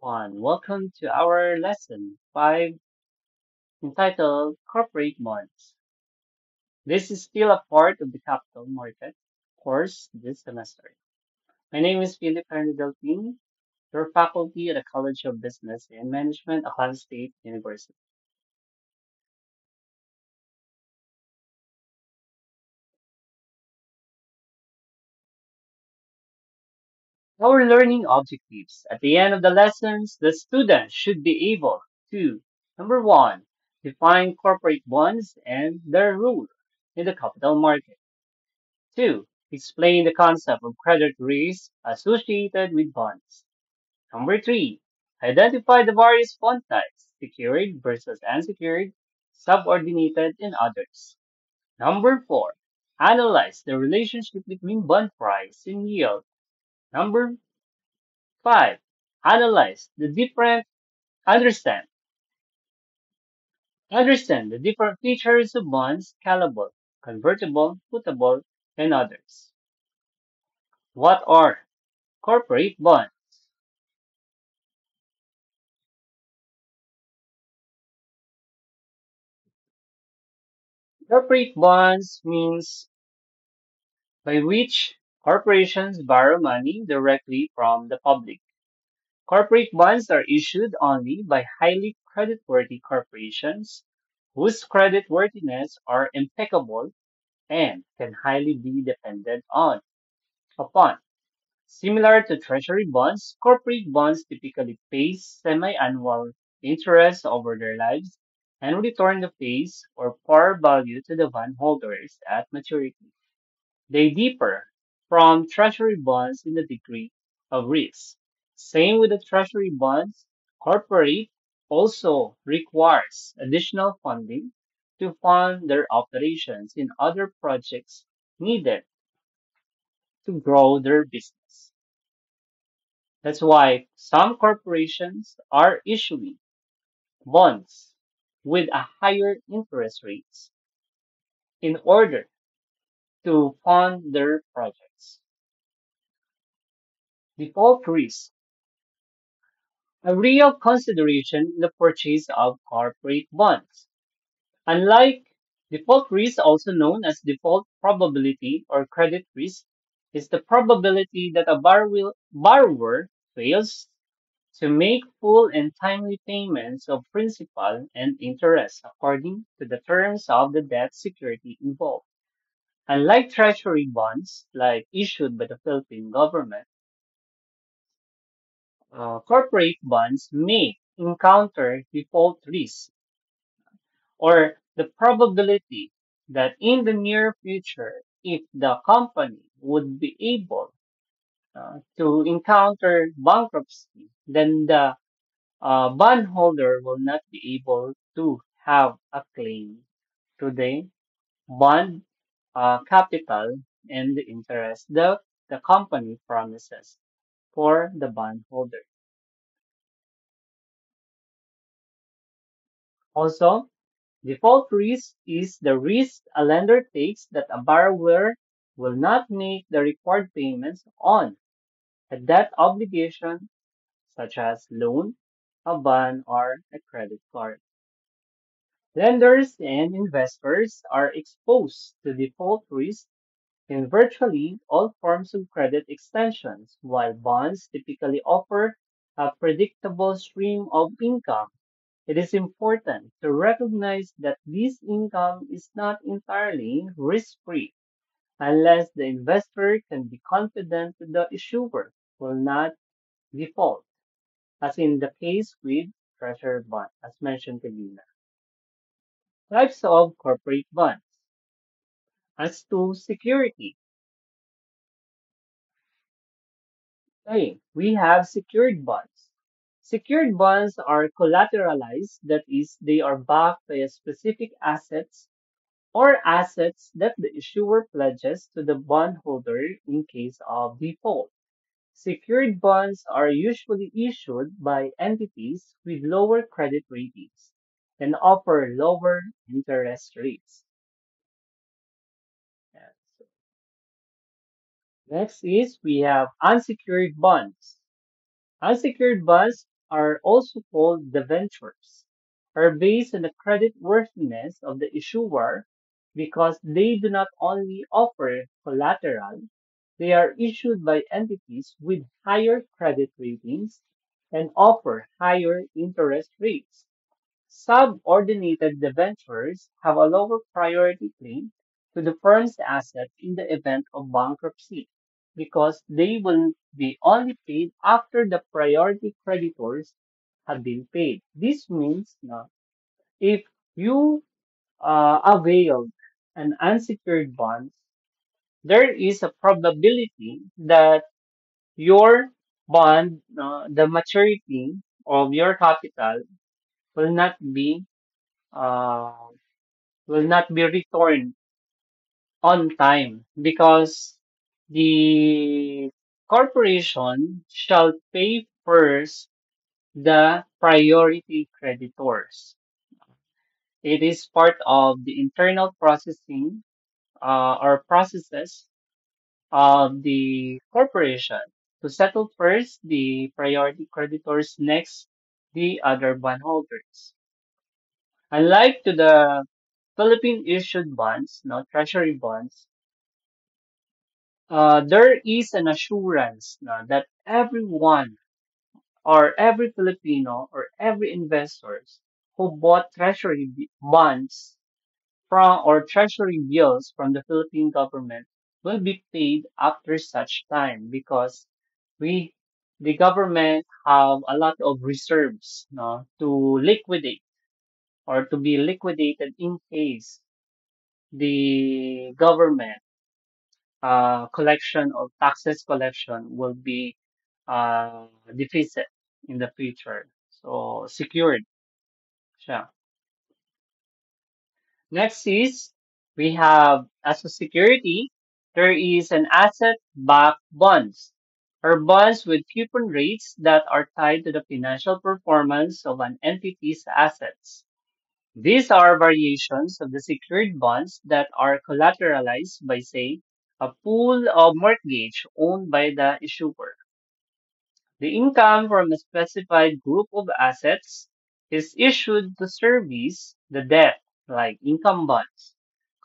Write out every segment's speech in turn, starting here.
Welcome to our lesson 5 entitled Corporate Bonds. This is still a part of the capital market course this semester. My name is Philip Henry Delpini, your faculty at the College of Business and Management, Aklan State University. Our learning objectives. At the end of the lessons, the student should be able to, number one, define corporate bonds and their role in the capital market. Two, explain the concept of credit risk associated with bonds. Number three, identify the various bond types, secured versus unsecured, subordinated, and others. Number four, analyze the relationship between bond price and yield. Number five, analyze the different, understand, understand the different features of bonds, callable, convertible, putable, and others. What are corporate bonds? Corporate bonds means by which corporations borrow money directly from the public. Corporate bonds are issued only by highly creditworthy corporations whose creditworthiness are impeccable and can highly be depended on upon. Similar to treasury bonds, corporate bonds typically pay semi-annual interest over their lives and return the face or par value to the bondholders at maturity. They differ from treasury bonds in the degree of risk. Same with the treasury bonds, corporate also requires additional funding to fund their operations in other projects needed to grow their business. That's why some corporations are issuing bonds with a higher interest rates in order to fund their projects. Default risk, a real consideration in the purchase of corporate bonds. Unlike default risk, also known as default probability or credit risk, is the probability that a borrower fails to make full and timely payments of principal and interest according to the terms of the debt security involved. Unlike treasury bonds, like issued by the Philippine government, corporate bonds may encounter default risk or the probability that in the near future, if the company would be able to encounter bankruptcy, then the bondholder will not be able to have a claim to the bond capital and the interest that the company promises for the bondholder. Also, default risk is the risk a lender takes that a borrower will not make the required payments on a debt obligation such as loan, a bond, or a credit card. Lenders and investors are exposed to default risk in virtually all forms of credit extensions, while bonds typically offer a predictable stream of income. It is important to recognize that this income is not entirely risk-free unless the investor can be confident that the issuer will not default, as in the case with treasury bond, as mentioned earlier. Types of corporate bonds. As to security, okay, we have secured bonds. Secured bonds are collateralized, that is, they are backed by a specific assets or assets that the issuer pledges to the bondholder in case of default. Secured bonds are usually issued by entities with lower credit ratings and offer lower interest rates. Yes. Next is we have unsecured bonds. Unsecured bonds are also called debentures, are based on the credit worthiness of the issuer because they do not only offer collateral, they are issued by entities with higher credit ratings and offer higher interest rates. Subordinated debentures have a lower priority claim to the firm's asset in the event of bankruptcy because they will be only paid after the priority creditors have been paid. This means na if you availed an unsecured bond, there is a probability that your bond, the maturity of your capital will not be uh, will not be returned on time because the corporation shall pay first the priority creditors. It is part of the internal processing or processes of the corporation to settle first the priority creditors, next the other bondholders. Unlike to the Philippine issued bonds, no treasury bonds, there is an assurance that everyone or every Filipino or every investors who bought bonds from or treasury bills from the Philippine government will be paid after such time because we the government have a lot of reserves to liquidate or to be liquidated in case the government collection of taxes collection will be deficit in the future. So secured siya. Next is we have as a security, there is an asset-backed bonds or bonds with coupon rates that are tied to the financial performance of an entity's assets. These are variations of the secured bonds that are collateralized by, say, a pool of mortgage owned by the issuer. The income from a specified group of assets is issued to service the debt, like income bonds.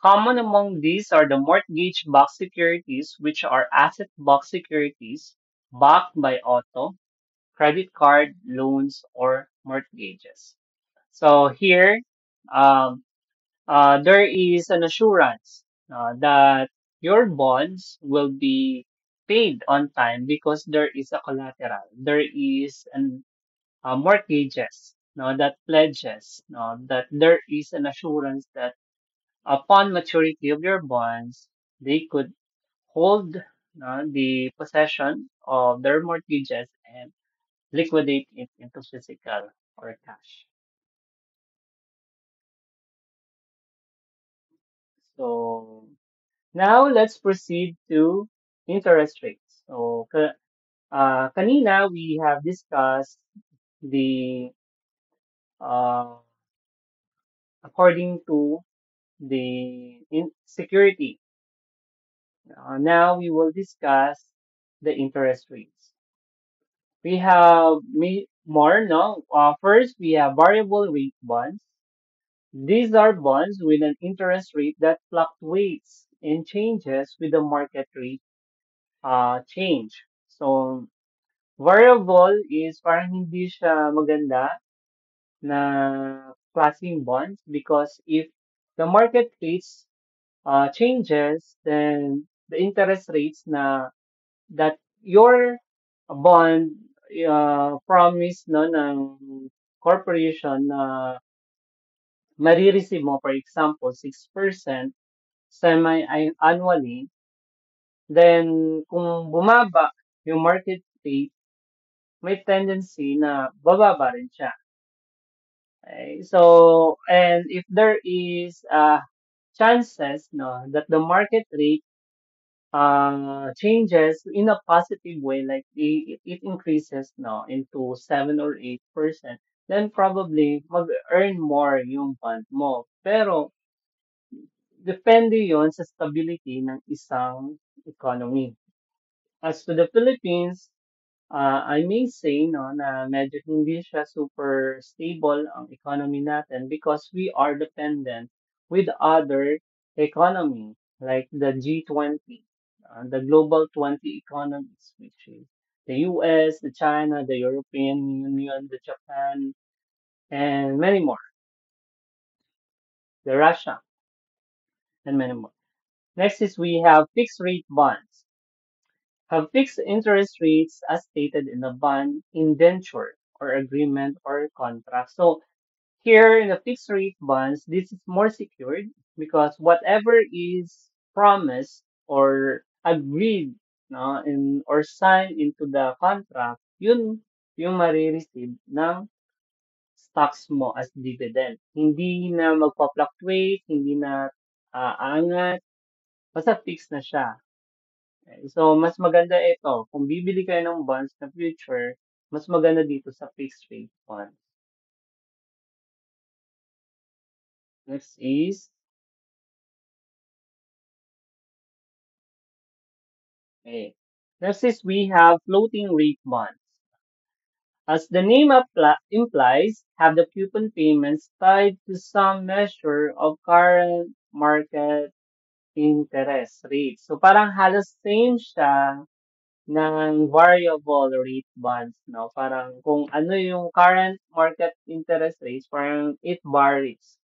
Common among these are the mortgage-backed securities, which are asset-backed securities backed by auto, credit card, loans, or mortgages. So here, um, there is an assurance that your bonds will be paid on time because there is a collateral. There is an mortgages that pledges that there is an assurance that upon maturity of your bonds, they could hold the possession of their mortgages and liquidate it into physical or cash. So now let's proceed to interest rates. So kanina we have discussed the according to the security. Now we will discuss the interest rates. We have more, no? First, we have variable rate bonds. These are bonds with an interest rate that fluctuates and changes with the market rate change. So, variable is parang hindi siya maganda na klaseng bonds because if the market rates changes, then the interest rates that your bond promise ng corporation na marireceive mo, for example, 6% semi-annually, then kung bumaba yung market rate, may tendency na bababa rin siya. Okay? So, and if there is chances that the market rate changes in a positive way, like it increases into 7 or 8%, then probably mag-earn more yung fund mo. Pero, depende yon sa stability ng isang economy. As to the Philippines, I may say no na medyo hindi siya super stable ang economy natin because we are dependent with other economy like the G20, the global 20 economies, which is the US, the China, the European Union, the Japan, and many more, the Russia, and many more. Next is we have fixed rate bonds. Have fixed interest rates as stated in the bond, indenture, or agreement or contract. So here in the fixed rate bonds, this is more secured because whatever is promised or agreed no, in, or signed into the contract, yun yung marireceive ng stocks mo as dividend. Hindi na magpa-fluctuate, hindi na aangat, basta fixed na siya. Okay, so, mas maganda ito. Kung bibili kayo ng bonds na future, mas maganda dito sa fixed rate bonds. Next is, okay. Next is we have floating rate bonds. As the name implies, have the coupon payments tied to some measure of current market interest rate. So parang halos same siya ng variable rate bonds, no? Parang kung ano yung current market interest rates, parang it varies.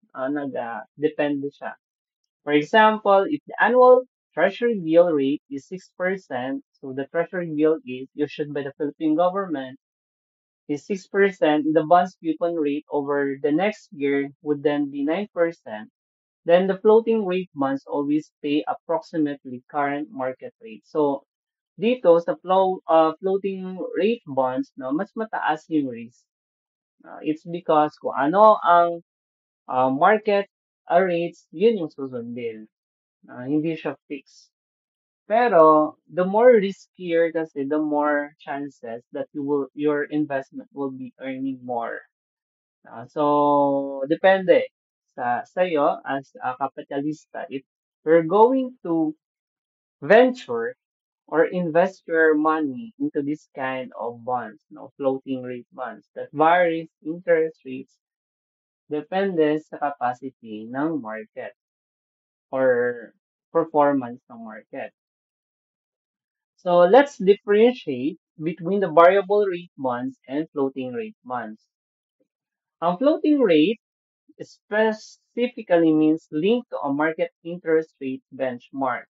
Depende siya. For example, if the annual treasury bill rate is 6%, so the treasury bill is issued by the Philippine government is 6%, the bonds coupon rate over the next year would then be 9%. Then the floating rate bonds always pay approximately current market rate. So dito sa floating rate bonds, no, mas mataas yung risk. It's because kung ano ang market rates, yun yung susundin. Hindi siya fixed. Pero the more riskier kasi, the more chances that your investment will be earning more. So depende sa sa'yo as a capitalista if you're going to venture or invest your money into this kind of bonds, no, floating rate bonds that varies interest rates depende sa capacity ng market or performance ng market. So let's differentiate between the variable rate bonds and floating rate bonds. Ang floating rate specifically means linked to a market interest rate benchmark.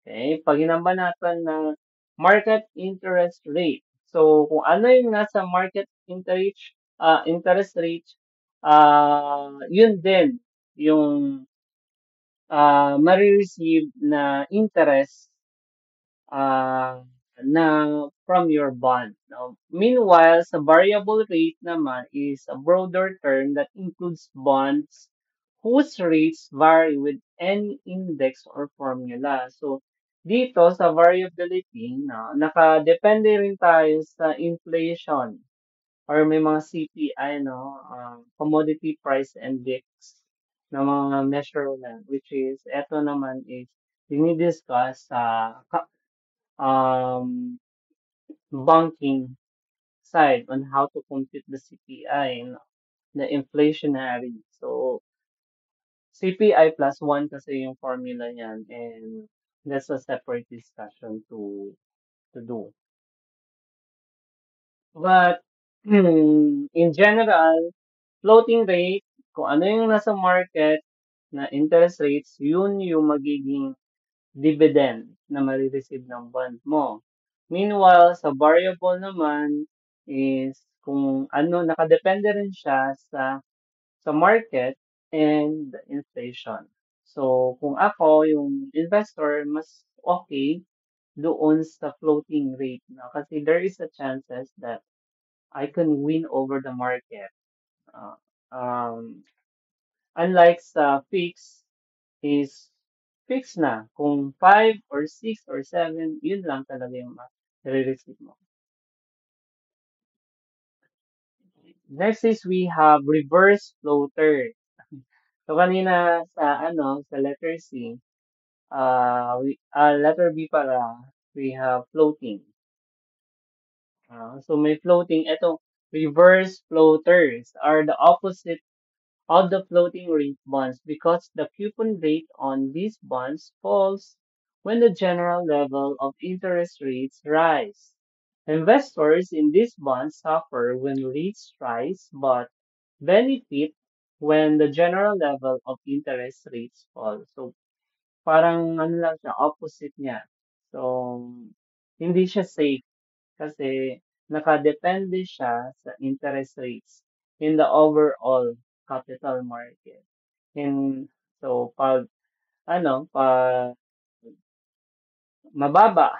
Okay? Pag natin ng market interest rate. So, kung ano yung nasa market interest rate, yun din yung marireceive na interest uh, na from your bond. Now, meanwhile, sa variable rate naman is a broader term that includes bonds whose rates vary with any index or formula. So, dito sa variability, no, nakadepende rin tayo sa inflation or may mga CPI, no, commodity price index na mga measurement, which is, eto naman is, dinidiscuss sa um, banking side on how to compute the CPI, no, the inflationary. So, CPI plus 1 kasi yung formula niyan and that's a separate discussion to do. But, in general, floating rate, kung ano yung nasa market na interest rates, yun yung magiging dividend na marireceive ng bond mo. Meanwhile, sa variable naman is kung ano, nakadepende rin siya sa market and the inflation. So, kung ako, yung investor, mas okay doon sa floating rate na kasi there is a chances that I can win over the market. Uh, um, unlike sa fixed, is fixed na. Kung 5 or 6 or 7, yun lang talaga yung ma-receive mo. Next is we have reverse floater. So kanina sa letter C, letter B para we have floating. So may floating. Ito, reverse floaters are the opposite of the floating rate bonds because the coupon rate on these bonds falls when the general level of interest rates rise. Investors in these bonds suffer when rates rise but benefit when the general level of interest rates fall. So parang ano lang siya, opposite niya. So hindi siya safe kasi nakadepende siya sa interest rates in the overall capital market. In so pag mababa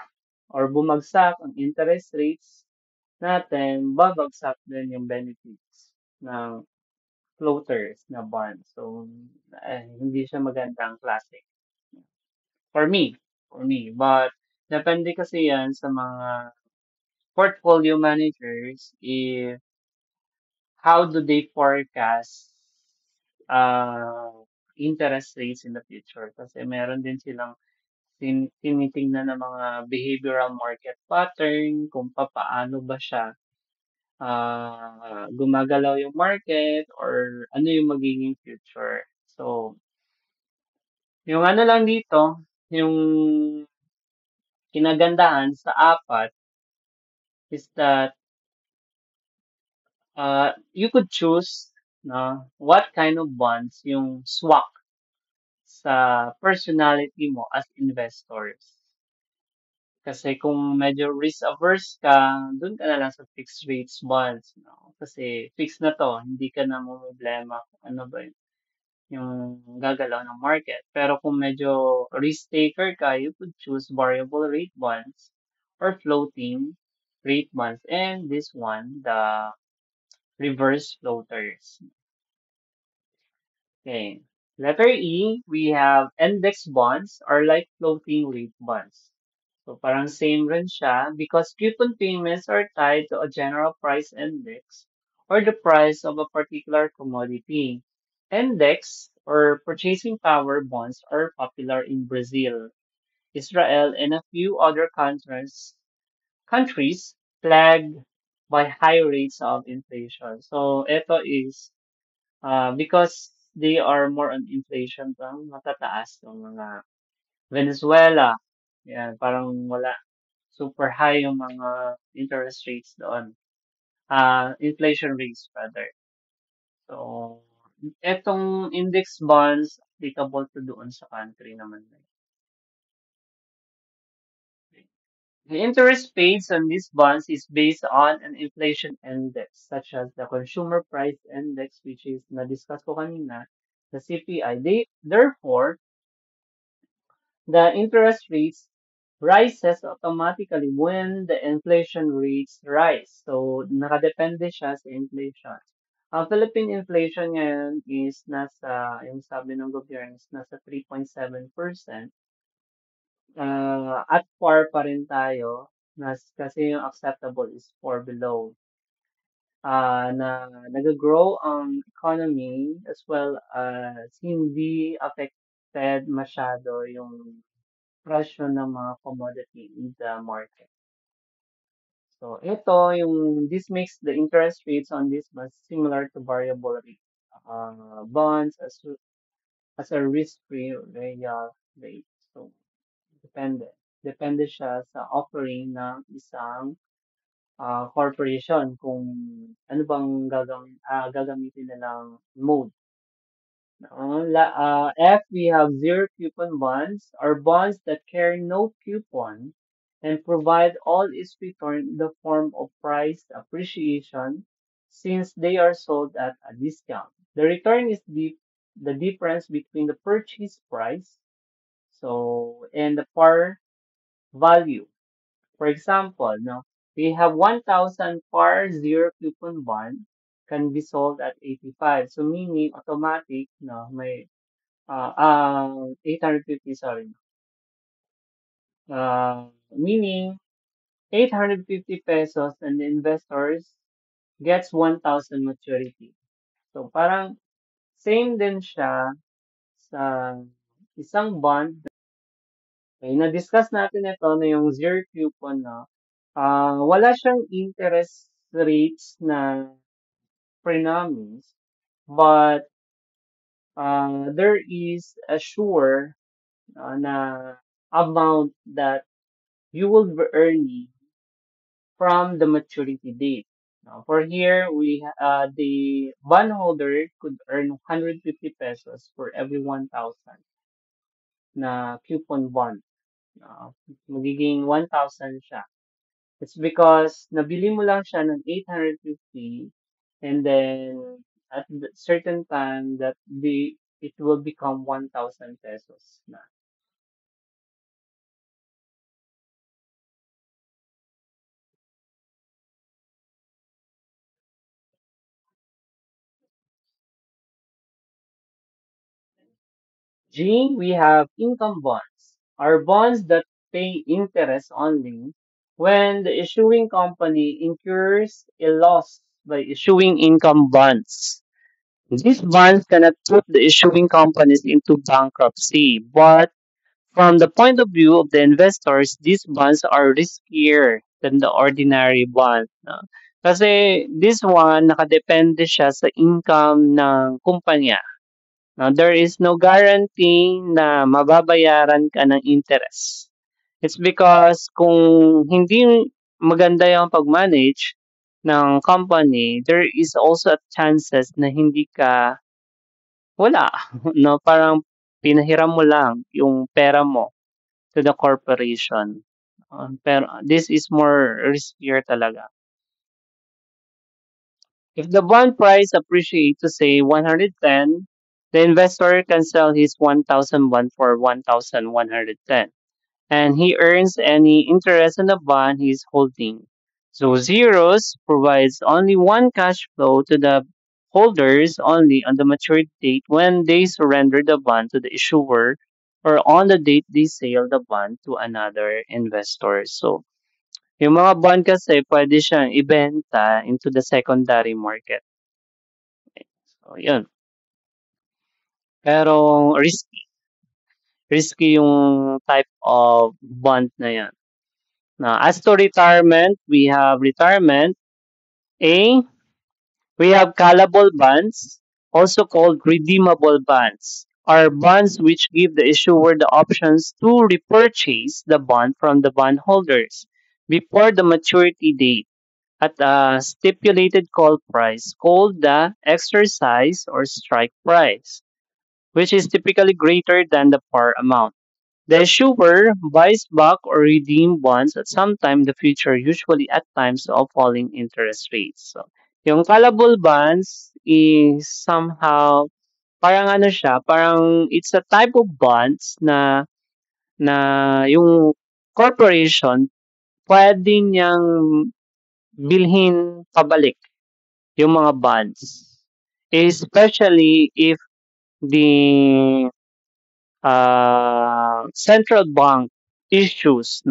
or bumagsak ang interest rates natin, babagsak din yung benefits ng floaters na bond. So hindi siya magandang klase for me, for me. But depende kasi yan sa mga portfolio managers if how do they forecast uh, interest rates in the future kasi meron din silang tinitingnan ng mga behavioral market pattern kung paano ba siya gumagalaw yung market or ano yung magiging future. So, yung ano lang dito, yung kinagandahan sa apat is that you could choose what kind of bonds yung swak sa personality mo as investors. Kasi kung medyo risk averse ka, dun ka na lang sa fixed rates bonds. No? Kasi fixed na to, hindi ka na problema kung ano ba yung gagalaw ng market. Pero kung medyo risk taker ka, you could choose variable rate bonds or floating rate bonds. And this one, the reverse floaters. Okay. Letter E, we have index bonds or like floating rate bonds. So parang same rin siya because coupon payments are tied to a general price index or the price of a particular commodity. Index or purchasing power bonds are popular in Brazil, Israel, and a few other countries plagued by high rates of inflation. So ito is because they are more on inflation parang matataas yung mga Venezuela. Yan, parang wala. Super high yung mga interest rates doon. Inflation rates rather. So, etong index bonds applicable to doon sa country naman. The interest paid on these bonds is based on an inflation index such as the consumer price index which is na-discuss ko kanina, the CPI. Therefore, the interest rates rises automatically when the inflation rates rise. So, nakadepende siya sa inflation. Ang Philippine inflation ngayon is nasa, yung sabi ng gobyerno is nasa 3.7%. At par pa rin tayo kasi yung acceptable is 4 below. Na nag-grow ang economy as well as hindi affected masyado yung presyo ng mga commodity in the market. So, this makes the interest rates on this bonds similar to variable rate bonds as a risk-free real rate. So, depende. Depende siya sa offering ng isang corporation kung ano bang gagamitin nilang mode. F, we have zero coupon bonds or bonds that carry no coupon and provide all its return in the form of price appreciation since they are sold at a discount. The return is the difference between the purchase price and the par value. For example, no, we have 1,000 par zero coupon bond can be sold at 85. So meaning automatic, no, may 850, sorry. Meaning 850 pesos and the investors gets 1,000 maturity. So parang same din siya sa isang bond. Okay, na-discuss natin ito na yung zero coupon na Wala siyang interest rates na pre-nomies, but there is a sure na amount that you will be earning from the maturity date. Now, for here, the bondholder could earn 150 pesos for every 1,000 na coupon bond. Magiging 1,000 siya. It's because nabili mo lang siya ng 850 and then at the certain time that it will become 1,000 pesos na. G, we have income bonds, are bonds that pay interest only when the issuing company incurs a loss by issuing income bonds. These bonds cannot put the issuing companies into bankruptcy, but from the point of view of the investors, these bonds are riskier than the ordinary bond. No? Kasi this one, nakadepende siya sa income ng kumpanya. Now, there is no guarantee na mababayaran ka ng interest. It's because kung hindi maganda yung pag-manage ng company, there is also a chances na hindi ka wala. No? Parang pinahiram mo lang yung pera mo to the corporation. Pero this is more riskier talaga. If the bond price appreciates to say 110, the investor can sell his 1,000 bond for 1,110 and he earns any interest on the bond he's holding. So zeros provides only one cash flow to the holders only on the maturity date when they surrender the bond to the issuer or on the date they sell the bond to another investor. So yung mga bond kasi pwede siyang ibenta into the secondary market. So, yun. Pero risky yung type of bond na yan. Now, as to retirement, we have retirement. A, we have callable bonds, also called redeemable bonds, are bonds which give the issuer the options to repurchase the bond from the bondholders before the maturity date at a stipulated call price called the exercise or strike price, which is typically greater than the par amount. The issuer buys back or redeem bonds at some time in the future, usually at times of falling interest rates. So, yung callable bonds is somehow parang ano siya, parang it's a type of bonds na yung corporation pwede niyang bilhin pabalik yung mga bonds. Especially if the central bank issues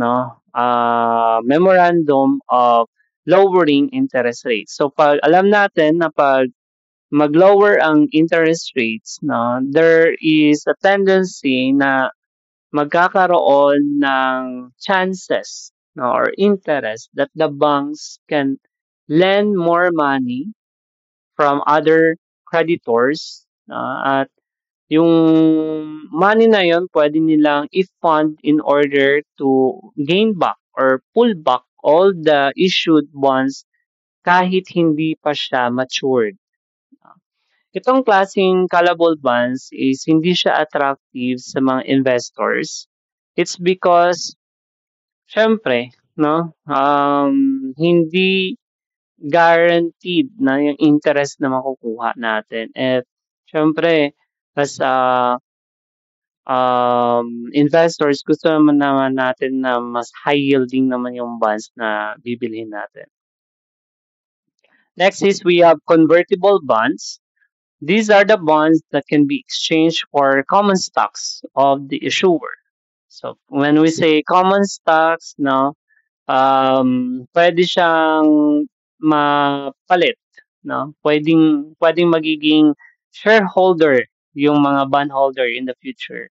memorandum of lowering interest rates. So pag alam natin na pag mag-lower ang interest rates, there is a tendency na magkakaroon ng chances or interest that the banks can lend more money from other creditors at yung money na yon pwede nilang i-fund in order to gain back or pull back all the issued bonds kahit hindi pa siya matured. Itong klaseng callable bonds is hindi siya attractive sa mga investors. It's because, syempre, hindi guaranteed na yung interest na makukuha natin. At syempre, as investors, gusto naman natin na mas high yielding naman yung bonds na bibilhin natin. Next is we have convertible bonds. These are the bonds that can be exchanged for common stocks of the issuer. So when we say common stocks, pwede siyang mapalit, pwedeng magiging shareholder yung mga bondholder in the future.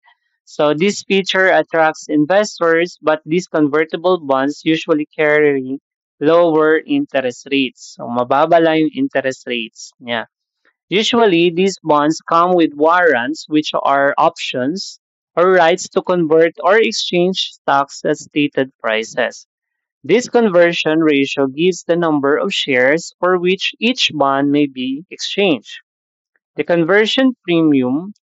So this feature attracts investors, but these convertible bonds usually carry lower interest rates. So mababa lang yung interest rates niya. Usually, these bonds come with warrants, which are options or rights to convert or exchange stocks at stated prices. This conversion ratio gives the number of shares for which each bond may be exchanged. The conversion premium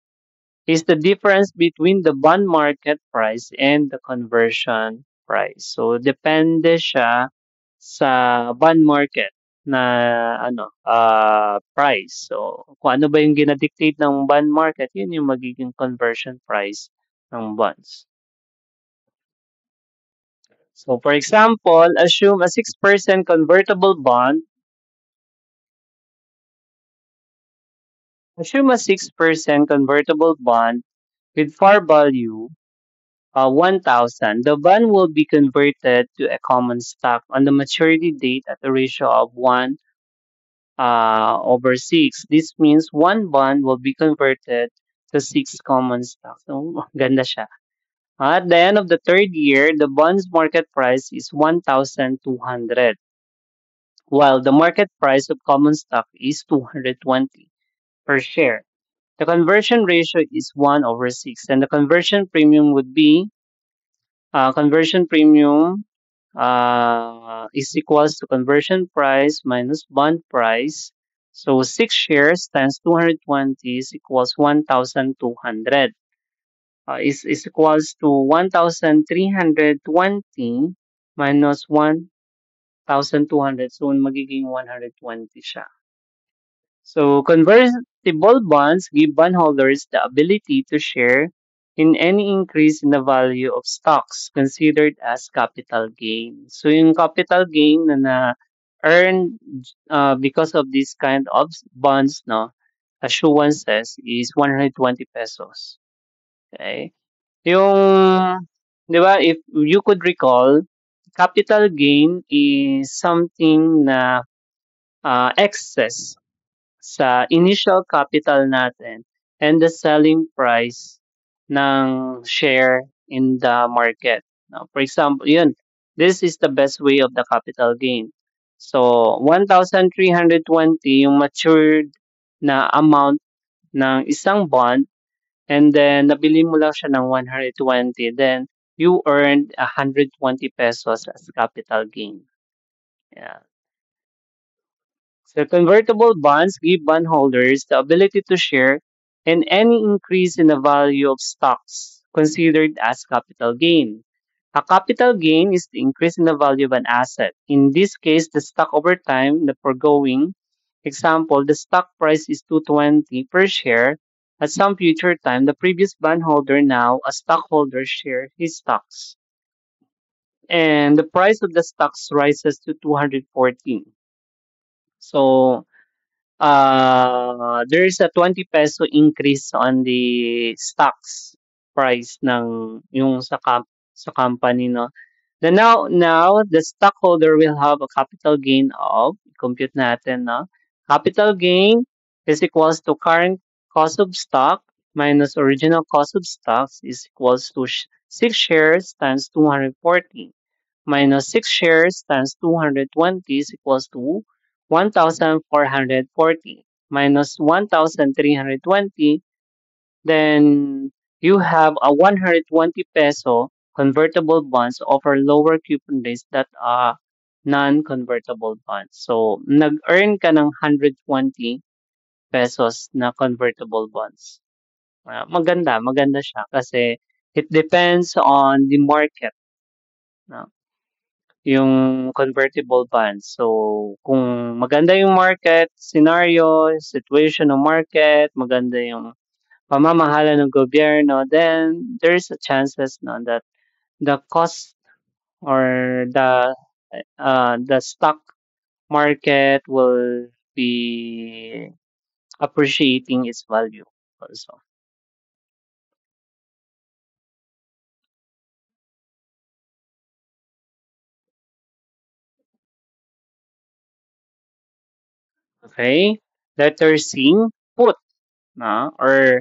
is the difference between the bond market price and the conversion price. So, depende siya sa bond market na price. So, kung ano ba yung ginadictate ng bond market, yun yung magiging conversion price ng bonds. So, for example, assume a 6% convertible bond. Assume a 6% convertible bond with par value 1,000. The bond will be converted to a common stock on the maturity date at a ratio of 1 over 6. This means one bond will be converted to 6 common stocks. So, ganda siya. At the end of the third year, the bond's market price is 1,200, while the market price of common stock is 220 per share. The conversion ratio is 1 over 6, and the conversion premium would be conversion premium is equals to conversion price minus bond price. So 6 shares times 220 is equals 1,200. Is equals to 1,320 minus 1,200. So magiging 120 siya. So convertible bonds give bondholders the ability to share in any increase in the value of stocks considered as capital gain. So yung capital gain na earned because of this kind of bonds, no, assurances is 120 pesos. Okay? Yung, di ba, if you could recall, capital gain is something na excess sa initial capital natin and the selling price ng share in the market. Now, for example, yun, this is the best way of the capital gain. So, 1,320 yung matured na amount ng isang bond and then nabili mo lang siya ng 120, then you earned 120 pesos as capital gain. Yeah. So convertible bonds give bondholders the ability to share in any increase in the value of stocks considered as capital gain. A capital gain is the increase in the value of an asset. In this case, the stock over time, the foregoing example, the stock price is 220 per share. At some future time, the previous bondholder, now a stockholder, share his stocks. And the price of the stocks rises to 214. So there is a 20 peso increase on the stocks price ng yung sa company, no. Then now the stockholder will have a capital gain of, compute natin, no. Capital gain is equals to current cost of stock minus original cost of stocks is equals to 6 shares times 240 minus 6 shares times 220 is equals to 1,440 minus 1,320, then you have a 120 peso convertible bonds offer lower coupon rates that are non-convertible bonds. So, nag-earn ka ng 120 pesos na convertible bonds. Maganda siya kasi it depends on the market. No? Yung convertible bonds. So, kung maganda yung market scenario, situation ng market, maganda yung pamamahala ng gobyerno, then there's a chances no, that the cost or the stock market will be appreciating its value also. Okay? Letter C, put, or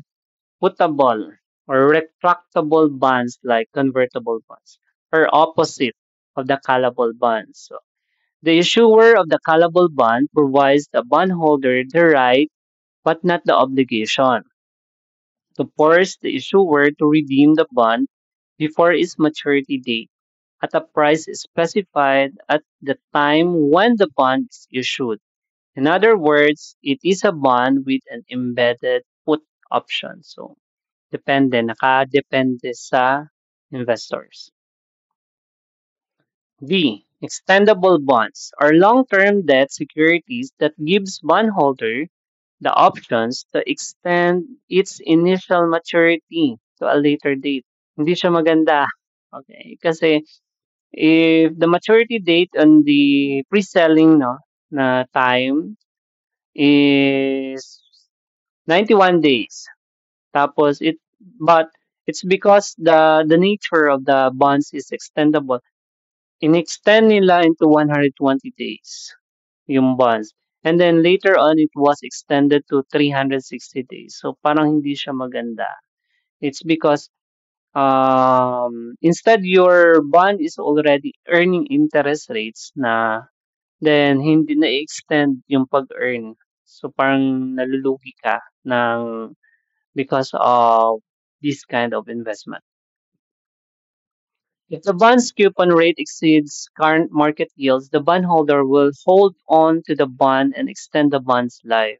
putable. or retractable bonds like convertible bonds are opposite of the callable bonds. So the issuer of the callable bond provides the bondholder the right but not the obligation to force the issuer to redeem the bond before its maturity date at a price specified at the time when the bond is issued. In other words, it is a bond with an embedded put option. So, nakadepende sa investors. D. Extendable bonds are long-term debt securities that gives bondholder the options to extend its initial maturity to a later date. Hindi siya maganda. Okay, kasi if the maturity date on the pre-selling no na time is 91 days. Tapos but it's because the nature of the bonds is extendable. In-extend nila into 120 days yung bonds. And then later on, it was extended to 360 days. So parang hindi siya maganda. It's because instead your bond is already earning interest rates na then hindi na extend yung pag-earn. So parang nalulugi ka ng because of this kind of investment. If the bond's coupon rate exceeds current market yields, the bondholder will hold on to the bond and extend the bond's life.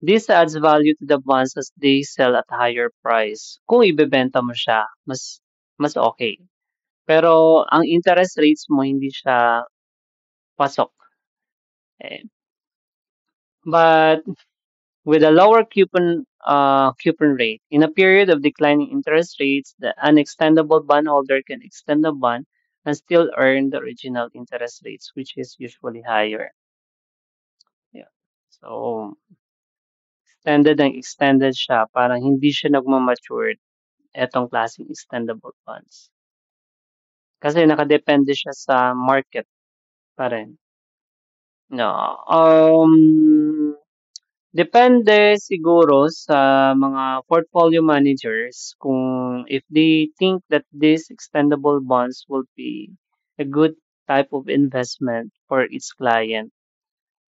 This adds value to the bonds as they sell at a higher price. Kung ibebenta mo siya, mas okay. Pero ang interest rates mo hindi siya pasok. Eh, but with a lower coupon rate, in a period of declining interest rates, the unextendable bondholder can extend the bond and still earn the original interest rates, which is usually higher. Yeah. So, extended siya, parang hindi siya nagmamature etong klaseng extendable bonds. Kasi nakadepende siya sa market pa rin. No. Depende siguro sa mga portfolio managers kung if they think that these extendable bonds will be a good type of investment for its client.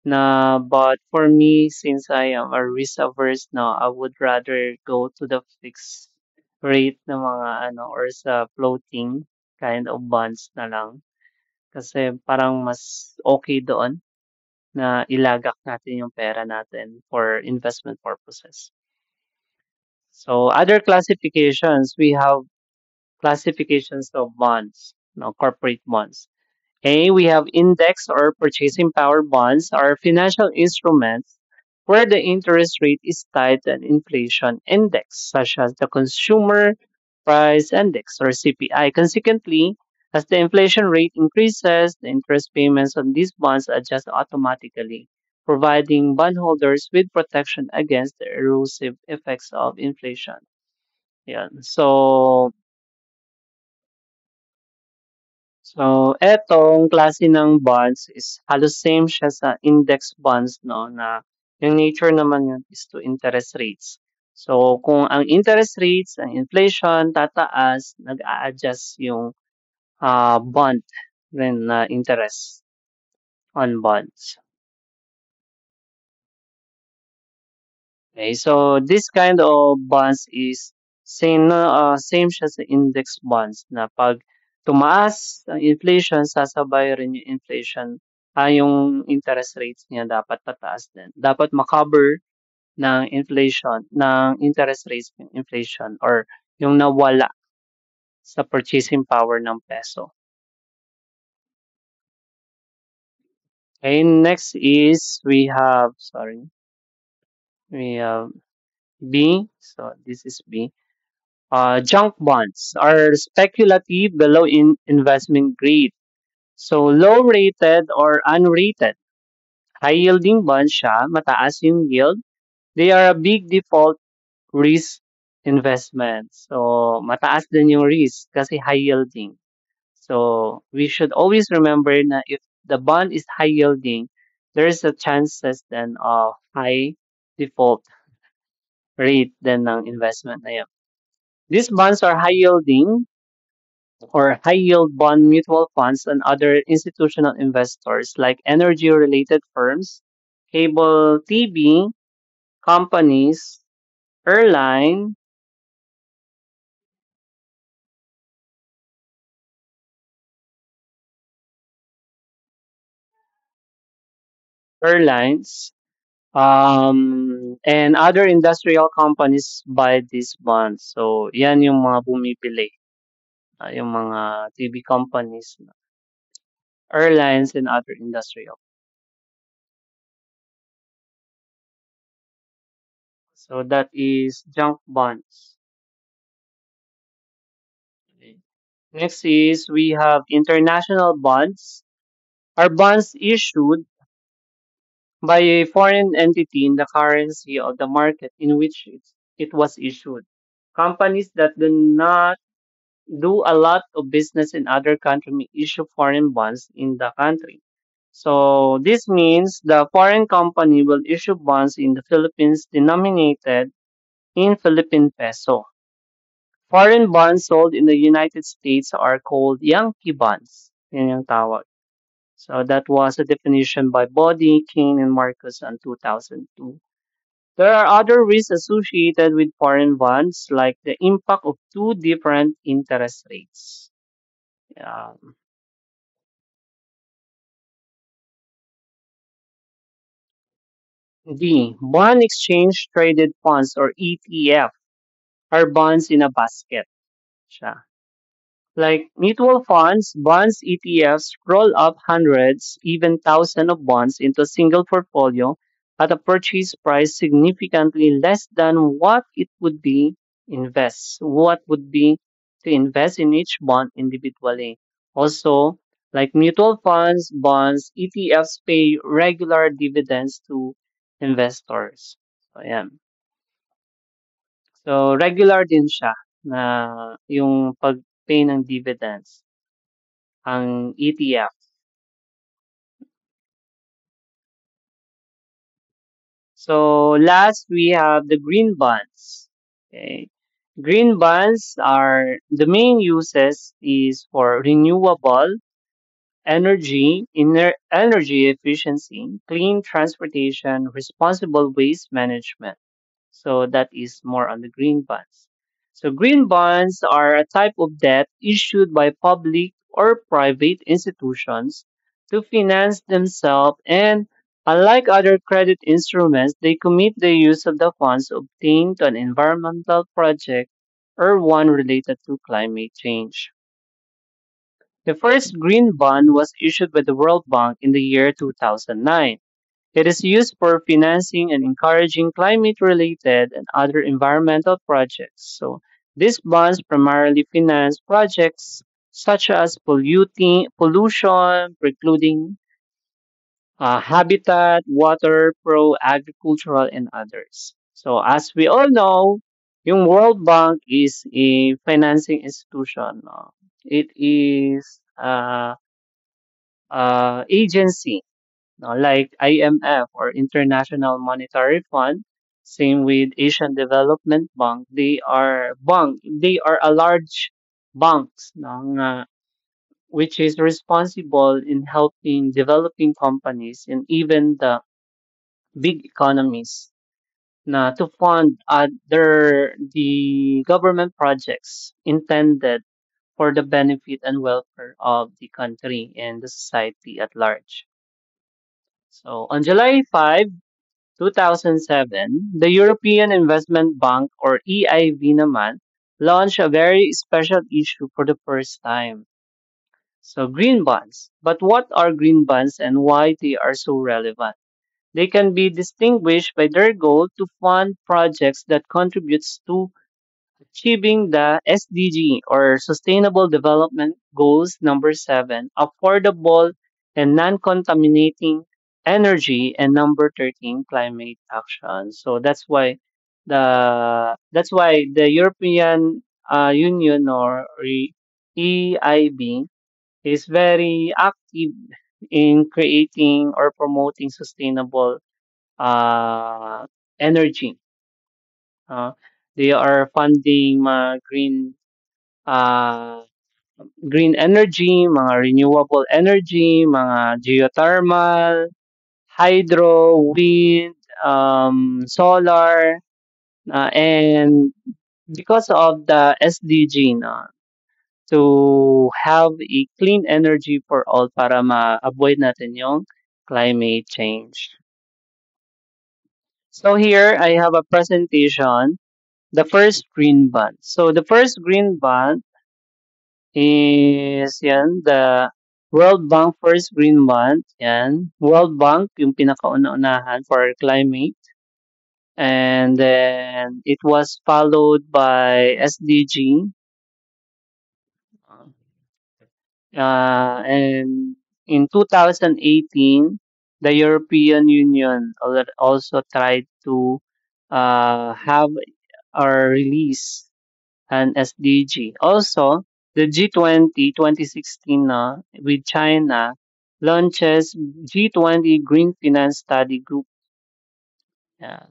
But for me, since I am a risk averse now, I would rather go to the fixed rate na mga ano or sa floating kind of bonds na lang. Kasi parang mas okay doon na ilagak natin yung pera natin for investment purposes. So other classifications, we have classifications of bonds, no, corporate bonds. A, we have index or purchasing power bonds are financial instruments where the interest rate is tied to an inflation index, such as the Consumer Price Index or CPI. Consequently, as the inflation rate increases, the interest payments on these bonds adjust automatically, providing bondholders with protection against the erosive effects of inflation. Yeah. So, etong klase ng bonds is halos same siya sa index bonds, no, na yung nature naman yun is to interest rates. So, kung ang interest rates, ang inflation tataas, nag-a-adjust yung bond rin na interest on bonds. Okay, so this kind of bonds is same siya sa index bonds na pag tumaas ang inflation, sasabay rin yung inflation, yung interest rates niya dapat tataas din. Dapat makover ng inflation, ng interest rates yung inflation or yung nawala sa purchasing power ng peso. Okay, next is we have B. So this is B. Junk bonds are speculative below investment grade. So low rated or unrated. High yielding bonds siya, mataas yung yield. They are a big default risk investment. So mataas din yung risk kasi high yielding. So we should always remember na if the bond is high yielding, there is a chances then of high default rate din ng investment na yun. These bonds are high yielding or high yield bond mutual funds and other institutional investors like energy related firms, cable TV companies, airline, airlines, and other industrial companies buy these bonds. So, yan yung mga bumibili. Yung mga TV companies, airlines, and other industrial. So, that is junk bonds. Okay. Next is we have international bonds. Are bonds issued by a foreign entity in the currency of the market in which it was issued. Companies that do not do a lot of business in other country may issue foreign bonds in the country. So this means the foreign company will issue bonds in the Philippines denominated in Philippine peso. Foreign bonds sold in the United States are called Yankee bonds. Yan yung tawag. So that was a definition by Body, King, and Marcus in 2002. There are other risks associated with foreign bonds, like the impact of two different interest rates. Um, D. Bond exchange traded funds or ETF are bonds in a basket. Siya. Like mutual funds, bonds, ETFs roll up hundreds, even thousands of bonds into a single portfolio at a purchase price significantly less than what would be to invest in each bond individually. Also, like mutual funds, bonds, ETFs pay regular dividends to investors. So, ayan. So, regular din siya na yung pag-pay ng dividends ang ETF. So last we have the green bonds. Okay. Green bonds are the main uses is for renewable energy, energy efficiency, clean transportation, responsible waste management. So that is more on the green bonds. So green bonds are a type of debt issued by public or private institutions to finance themselves, and unlike other credit instruments, they commit the use of the funds obtained to an environmental project or one related to climate change. The first green bond was issued by the World Bank in the year 2009. It is used for financing and encouraging climate-related and other environmental projects. So these bonds primarily finance projects such as pollution, precluding habitat, water, agricultural, and others. So as we all know, yung World Bank is a financing institution. No? It is agency, no, like IMF or International Monetary Fund. Same with Asian Development Bank. They are a large banks, no, which is responsible in helping developing companies and even the big economies na to fund the government projects intended for the benefit and welfare of the country and the society at large. So on July 5, 2007, the European Investment Bank or EIB naman launched a very special issue for the first time. So green bonds. But what are green bonds and why they are so relevant? They can be distinguished by their goal to fund projects that contributes to achieving the SDG or Sustainable Development Goals number 7, affordable and non-contaminating energy, and number 13, climate action. So that's why the European Union or EIB is very active in creating or promoting sustainable uh, energy. Uh, They are funding mga uh, green energy, mga renewable energy, mga geothermal, hydro, wind, solar, and because of the SDG, no, to have a clean energy for all para ma-avoid natin yung climate change. So here I have a presentation, the first green bond. So the first green bond is yan, the World Bank first green bond. Yan. World Bank yung pinakauna-unahan for climate. And then it was followed by SDG. And in 2018, the European Union also tried to have or release an SDG. Also, the G20 2016 with China launches G20 Green Finance Study Group. Yeah.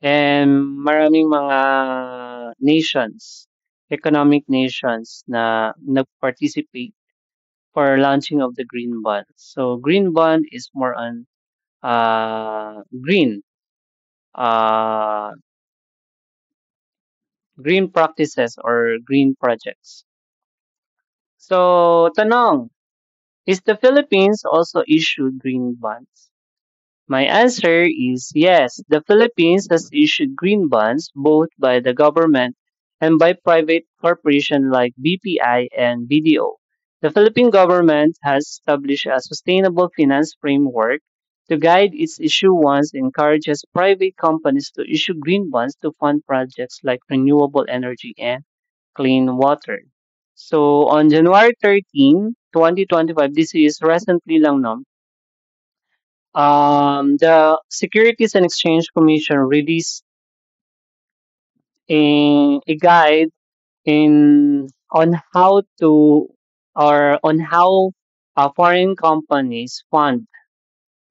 And maraming mga nations, economic nations na nag-participate for launching of the green bond. So green bond is more on green uh, green practices or green projects. So tanong, is the Philippines also issued green bonds? My answer is yes. The Philippines has issued green bonds both by the government and by private corporations like BPI and BDO. The Philippine government has established a sustainable finance framework to guide its issuance and encourages private companies to issue green bonds to fund projects like renewable energy and clean water. So on January 13, 2025, this is recently lang no, the Securities and Exchange Commission released a guide in on how to or on how foreign companies fund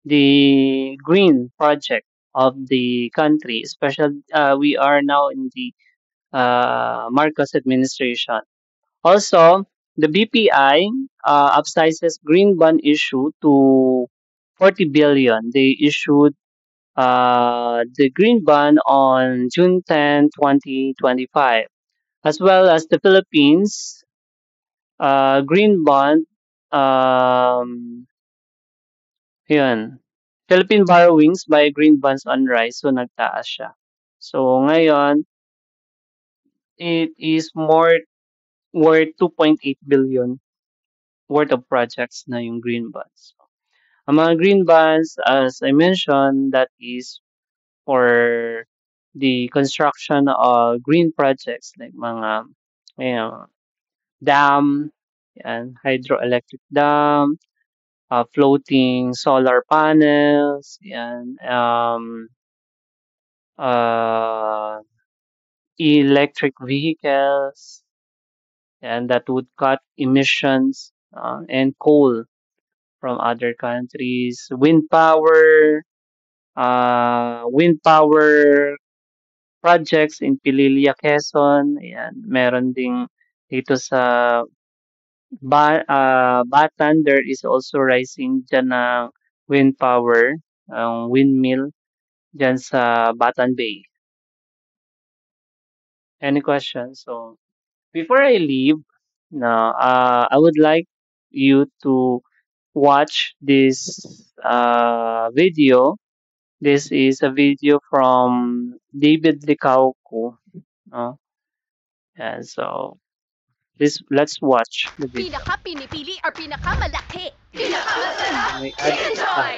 the green project of the country. Especially, we are now in the Marcos administration. Also, the BPI upsizes green bond issue to 40 billion. They issued the green bond on June 10, 2025, as well as the Philippines green bond. Yun. Philippine borrowings by green bonds on rise, so nagtaas siya. So ngayon, it is more worth 2.8 billion worth of projects na yung green bonds. Ang mga green bonds, as I mentioned, that is for the construction of green projects like mga dam, yan, hydroelectric dam, floating solar panels, yan, uh, electric vehicles, and that would cut emissions and coal from other countries. Wind power projects in Pililia, Quezon. Ayan, meron ding dito sa Batan, there is also rising dyan ng wind power, ang windmill dyan sa Batan Bay. Any questions? So, before I leave, no, I would like you to watch this video. This is a video from David Licauco. No? And so, let's watch the video. Pinaka pinipili or pinakamalaki? Pinakamasarap! May Chicken ads Joy!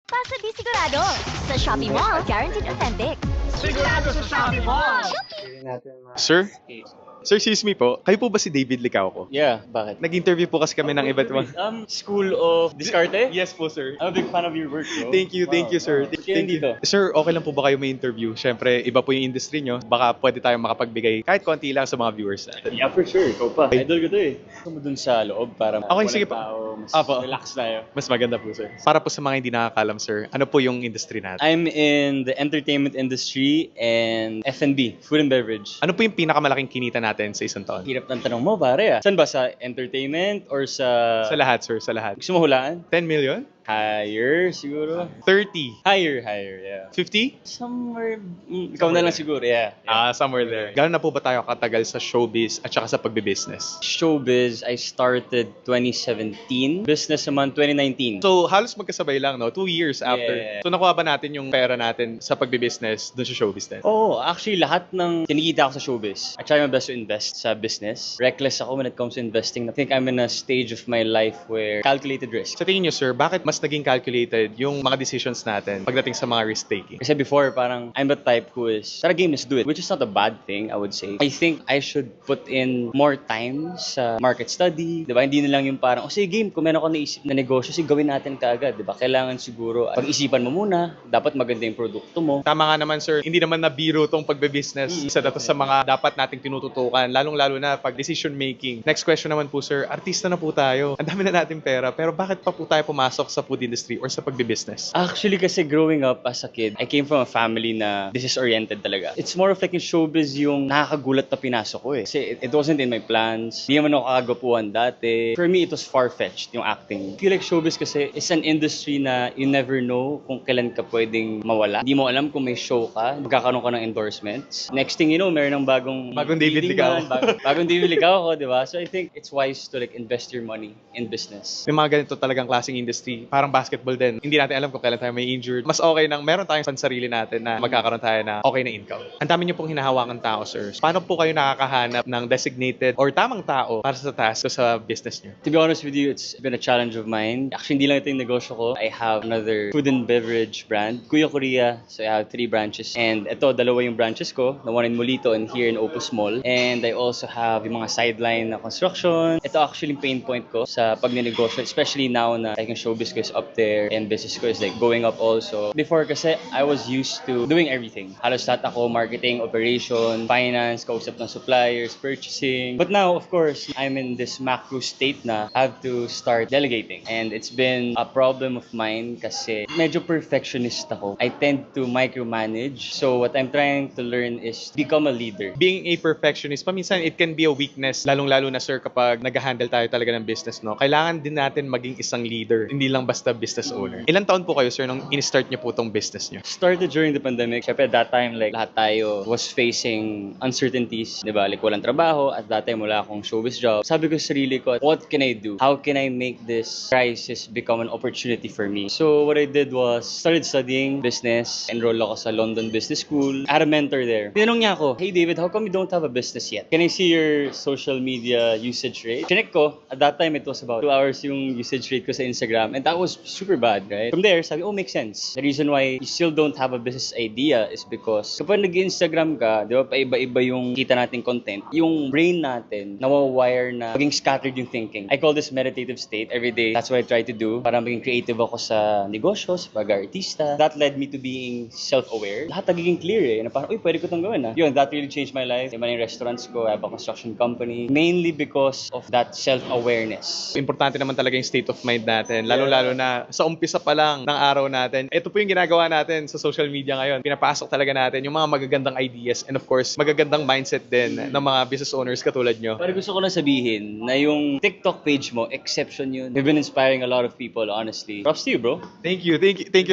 Basta di sigurado. Sa Shopee Mall, guaranteed authentic. Sigurado sa Shopee Mall! Hindi natin Sir? ma-escape. Sir, excuse me po. Kayo po ba si David Licauco? Yeah, bakit? Nag-interview po kasi kami ng iba't ibang... School of Discarte? Yes po, sir. I'm a big fan of your work, bro. Thank you, sir. Ba't kayo dito? Sir, okay lang po ba kayo may interview? Siyempre, iba po yung industry nyo. Baka pwede tayong makapagbigay kahit konti lang sa mga viewers natin. Yeah, for sure. Ikaw pa. Idol ko to eh. Gusto mo dun sa loob para Okay, sige po. tao, mas Apo. relax tayo. Mas maganda po, sir. Para po sa mga hindi nakakalam, sir, ano po yung industry natin? I'm in the entertainment industry and F&B, food and beverage. Ano po yung pinakamalaking kinita natin sa isang taon? Hirap ng tanong mo, pare ah. Saan ba? Sa entertainment or sa... Sa lahat, sir, sa lahat. Gusto mo hulaan? 10 million? Higher, siguro. 30? Higher, yeah. 50? Somewhere, ikaw na lang siguro, yeah. Somewhere there. Gano'n na po ba tayo katagal sa showbiz at saka sa pagbe-business? Showbiz, I started 2017. Business naman 2019. So, halos magkasabay lang, no? 2 years after. Yeah. So, nakuha ba natin yung pera natin sa pagbe-business dun sa showbiz din? Oh, actually, lahat ng kinikita ko sa showbiz, I try my best to invest sa business. Reckless ako when it comes to investing. I think I'm in a stage of my life where calculated risk. Sa tingin nyo, sir, bakit mas naging calculated yung mga decisions natin pagdating sa mga risk-taking? Kasi before, parang I'm the type who is, tara game, let's do it. Which is not a bad thing, I would say. I think I should put in more time sa market study. Diba? Hindi na lang yung parang, sige game, kung meron ako naisip na negosyo, sige gawin natin kaagad. Diba? Kailangan siguro, pag-isipan mo muna, dapat maganda yung produkto mo. Tama nga naman, sir. Hindi naman na biro tong pagbe-business. Isa na to sa mga dapat nating tinututukan, lalong-lalo na pag decision making. Next question naman po, sir. Artista na po tayo. Ang dami na nating pera. Pero bakit pa po tayo pumasok sa food industry or sa pagbe-business? Actually, kasi growing up as a kid, I came from a family na business-oriented talaga. It's more of like in showbiz yung nakakagulat na pinasok ko eh. Kasi it wasn't in my plans. Hindi naman ako kagapuan dati. For me, it was far-fetched yung acting. I feel like showbiz kasi is an industry na you never know kung kailan ka pwedeng mawala. Hindi mo alam kung may show ka, magkakaroon ka ng endorsements. Next thing you know, meron ng bagong David leading Licauco. man, bagong David Licauco, di ba? So I think it's wise to like invest your money in business. May mga ganito talagang klaseng industry. Parang basketball din. Hindi natin alam kung kailan tayo may injured. Mas okay nang meron tayong pansarili natin na magkakaroon tayo na okay na income. Ang dami niyo pong hinahawakan tao, sir. Paano po kayo nakakahanap ng designated or tamang tao para sa task sa business niyo? To be honest with you, it's been a challenge of mine. Actually, hindi lang ito yung negosyo ko. I have another food and beverage brand, Kuya Korea. So I have 3 branches. And ito, dalawa yung branches ko. The one in Molito and here in Opus Mall. And I also have yung mga sideline na construction. Ito actually yung pain point ko sa pagnenegosyo, especially now na like yung showbiz ko is up there and business ko is like going up also. Before kasi, I was used to doing everything. Halos lahat ako, marketing, operation, finance, kausap ng suppliers, purchasing. But now, of course, I'm in this macro state na I have to start delegating. And it's been a problem of mine kasi medyo perfectionist ako. I tend to micromanage. So what I'm trying to learn is become a leader. Being a perfectionist, paminsan it can be a weakness, lalong-lalo na, sir, kapag nag-handle tayo talaga ng business, no? Kailangan din natin maging isang leader, hindi lang basta business owner. Ilang taon po kayo, sir, nung in-start niyo po tong business niyo? Started during the pandemic. Siyempre, that time, like, lahat tayo was facing uncertainties, di ba? Like, walang trabaho. At that time, wala akong showbiz job. Sabi ko sa sarili ko, what can I do? How can I make this crisis become an opportunity for me? So, what I did was, started studying business. Enroll ako sa London Business School. I had a mentor there. Tinanong niya ako, hey David, how come you don't have a business yet? Can I see your social media usage rate? Chinek ko, at that time, it was about 2 hours yung usage rate ko sa Instagram. And that was super bad, right? From there, sabi, makes sense. The reason why you still don't have a business idea is because kapag nag-Instagram ka, di ba, paiba-iba yung kita nating content, yung brain natin, nawawire na maging scattered yung thinking. I call this meditative state every day. That's what I try to do para maging creative ako sa negosyo, sa pag-artista. That led me to being self-aware. Lahat nagiging clear eh. Na parang, pwede ko itong gawin ah. Yun, that really changed my life. Diba yung restaurants ko, I have a construction company. Mainly because of that self-awareness. Importante naman talaga yung state of mind natin, lalo-lalo na sa umpisa pa lang ng araw natin. Ito po yung ginagawa natin sa social media ngayon. Pinapasok talaga natin yung mga magagandang ideas and of course, magagandang mindset din ng mga business owners katulad nyo. Pero gusto ko lang sabihin na yung TikTok page mo, exception yun. You've been inspiring a lot of people, honestly. Props to you, bro. Thank you,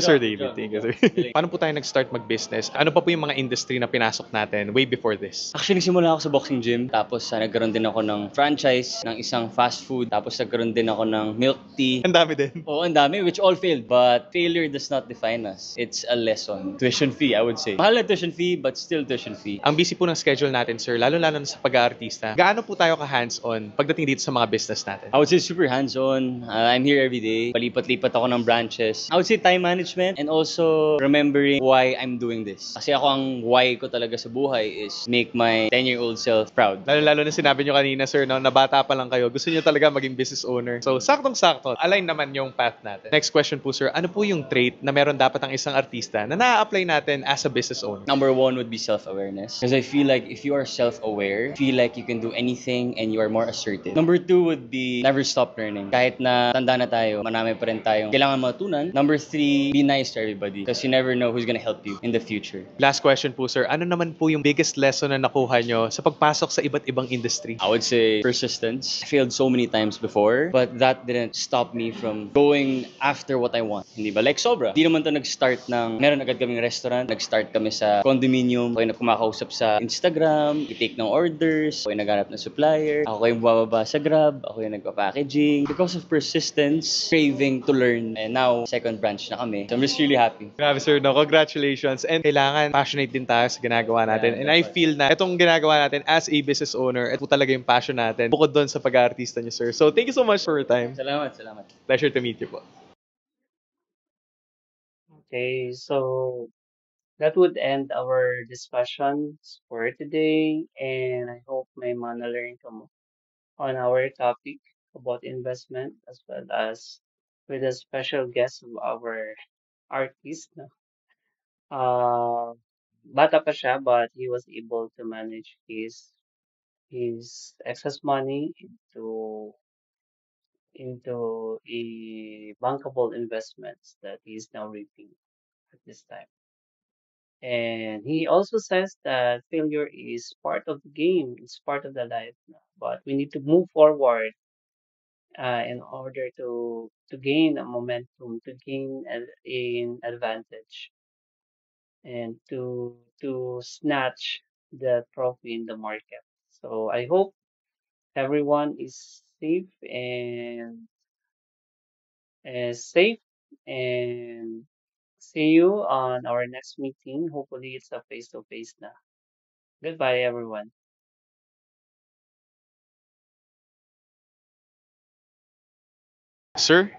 Sir David. Good job. Thank you, sir. Paano po tayo nag-start mag-business? Ano pa po yung mga industry na pinasok natin way before this? Actually, nagsimula ako sa boxing gym. Tapos, nagkaroon din ako ng franchise ng isang fast food. Tapos, nagkaroon din ako ng milk tea. Ang dami din. Oo, Oo, ang dami, which all failed. But failure does not define us. It's a lesson. Tuition fee, I would say. Mahal na tuition fee, but still tuition fee. Ang busy po ng schedule natin, sir, lalo-lalo na sa pag-aartista. Gaano po tayo ka-hands-on pagdating dito sa mga business natin? I would say super hands-on. I'm here every day. Palipat-lipat ako ng branches. I would say time management and also remembering why I'm doing this. Kasi ako ang why ko talaga sa buhay is make my 10-year-old self proud. Lalo-lalo na sinabi nyo kanina, sir, no, na bata pa lang kayo, gusto nyo talaga maging business owner. So, saktong-sakto, align naman yung path natin. Next question po, sir, ano po yung trait na meron dapat ang isang artista na na-apply natin as a business owner? Number one would be self-awareness. Because I feel like if you are self-aware, feel like you can do anything and you are more assertive. Number two would be never stop learning. Kahit na tanda na tayo, marami pa rin tayong kailangan matutunan. Number three, be nice to everybody. Because you never know who's gonna help you in the future. Last question po, sir, ano naman po yung biggest lesson na nakuha nyo sa pagpasok sa iba't ibang industry? I would say persistence. I failed so many times before, but that didn't stop me from going after what I want. Hindi ba? Like sobra. Hindi naman to nag-start ng, meron agad kaming restaurant, nag-start kami sa condominium, ako yung kumakausap sa Instagram, i-take ng orders, ako yung naghanap ng supplier, ako yung bumababa sa Grab, ako yung nagpa-packaging. Because of persistence, craving to learn, and now, second branch na kami. So I'm just really happy. Grabe, sir, no? Congratulations. And kailangan passionate din tayo sa ginagawa natin. And I feel na itong ginagawa natin as a business owner, ito talaga yung passion natin. Bukod doon sa pag-aartista niyo, sir. So, thank you so much for your time. Salamat, salamat. Pleasure to meet you po. Okay, so that would end our discussions for today, and I hope may mana learn ka on our topic about investment as well as with a special guest of our artist. No? Bata pa siya, but he was able to manage his excess money into a bankable investments that he's now reaping at this time. And he also says that failure is part of the game, it's part of the life. But we need to move forward in order to gain a momentum, to gain an advantage, and to snatch the trophy in the market. So I hope everyone is safe and see you on our next meeting. Hopefully it's a face to face na. Goodbye everyone. Sir,